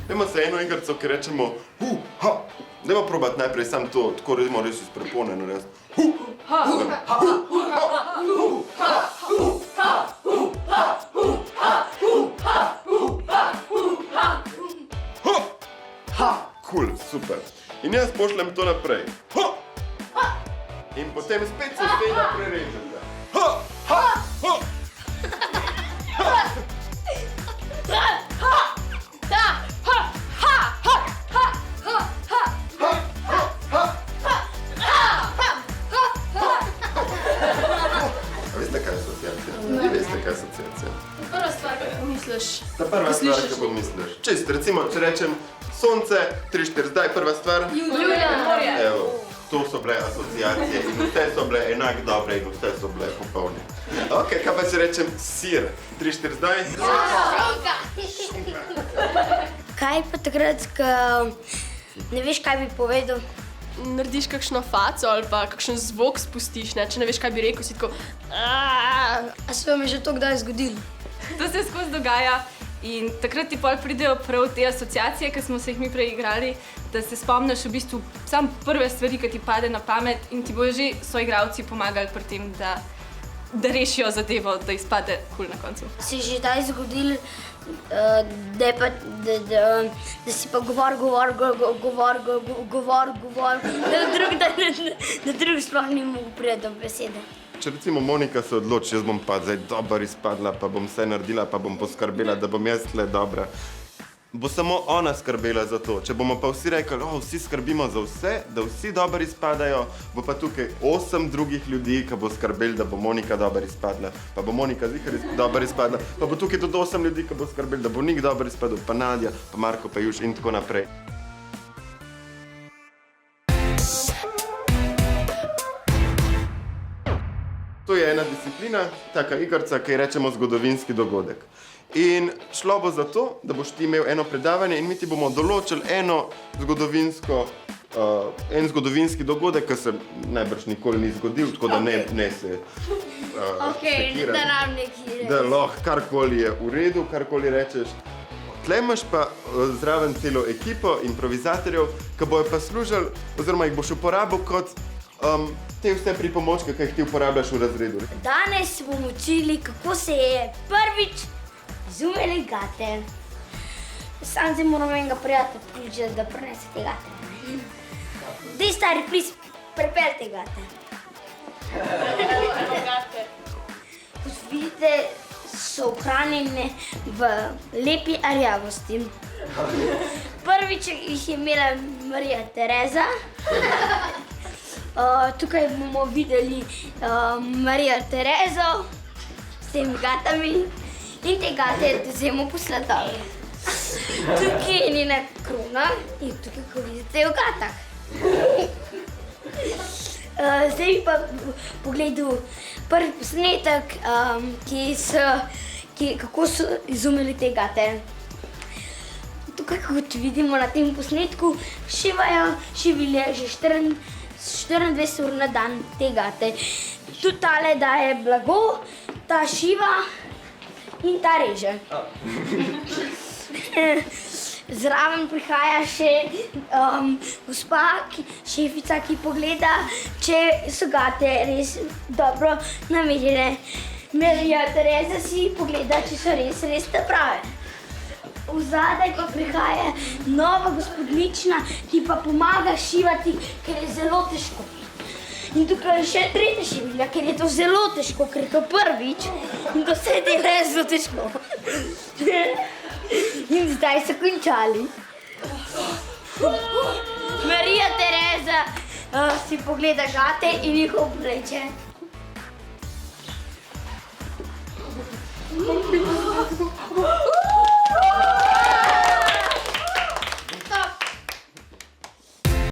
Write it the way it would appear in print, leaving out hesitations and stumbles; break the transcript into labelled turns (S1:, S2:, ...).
S1: Dajmo se eno igrico, ki rečemo ha. Dajmo probati najprej sam to, tako redimo res iz prepone narediti. Ha. Cool, super. In jaz pošljem to naprej. In potem spet se spet naprej režete. Veste, kaj je asociacija? Ne veste, kaj je asociacija.
S2: Prva stvar, kaj pomisliš.
S1: Ta prva stvar, kaj pomisliš. Čist, recimo, če rečem sonce, 3-4, zdaj prva stvar.
S2: Julija, morje.
S1: Evo, to so bile asociacije in vse so bile enak dobre in vse so bile popolne. Ok, kaj pa če rečem sir, 3-4, zdaj?
S3: Kaj pa takrat, ko ne veš, kaj bi povedal?
S2: Narediš kakšno faco ali pa kakšen zvok spustiš, ne? Če ne veš, kaj bi rekel, si tako
S3: A se vam je že to kdaj zgodilo?
S4: To se skozi dogaja in takrat ti pol pridejo prav te asociacije, ki smo se jih mi preigrali, da se spomniš v bistvu sam prve stvari, ki ti pade na pamet in ti bojo že soigralci pomagali pri tem, da rešijo zadevo, da izpade cool na koncu.
S3: Se je že kdaj zgodilo, da si pa govor, da drug sploh ni mogel priti do besede.
S1: Če recimo Monika se odloči, jaz bom pa zdaj dobro izpadla, pa bom vse naredila, pa bom poskrbela, da bom jaz tle dobra. Bo samo ona skrbela za to. Če bomo pa vsi rekli, vsi skrbimo za vse, da vsi dobro izpadajo, bo pa tukaj 8 drugih ljudi, ki bo skrbeli, da bo Monika dobro izpadla, pa bo Monika zihar dobro izpadla, pa bo tukaj tudi 8 ljudi, ki bo skrbeli, da bo Nik dobro izpadel, pa Nadja, pa Marko, pa Juš in tako naprej. To je ena disciplina, taka igrica, ki ji rečemo zgodovinski dogodek. In šlo bo za to, da boš ti imel eno predavanje in mi ti bomo določili en zgodovinski dogodek, ki se najbrž nikoli ni zgodil, tako da ne se sekirati.
S3: Da nam nekaj
S1: Da lahko karkoli je v redu, karkoli rečeš. Tle imaš pa zraven celo ekipo improvizatorjev, ki bojo pa služili, oziroma jih boš uporabil kot te vse pripomočke, ki jih ti uporabljaš v razredu.
S3: Danes bomo učili, kako se je prvič izumili gate. Sam zdaj moram enega prijatelja pokličati, da prinese te gate. Dej, stari, plis, prepel te gate. Kot vidite, so ohranjene v lepi rjavosti. Prvič jih je imela Marija Tereza. Tukaj bomo videli Marijo Terezo s temi gatami in te gate vzemo po sladovi. Tukaj je njena krona in tukaj, ko vidite, je v gatah. Zdaj bi pa pogledal prvi posnetek, kako so izumili te gate. Tukaj, kot vidimo na tem posnetku, šivilijo že 24 ur na dan te gate. Tudi tale daje blago, ta šiva in ta reže. Zraven prihaja še gospa, šefica, ki pogleda, če so gate res dobro namerjene. Marija Tereza si pogleda, če so res te prave. Vzadaj pa prihaja nova gospodnična, ki pa pomaga šivati, ker je zelo težko. In tukaj je še tretja šivilja, ker je to zelo težko, ker je to prvič in to vse dela je zelo težko. In zdaj so končali. Marija Tereza si pogleda gate in jih obleče.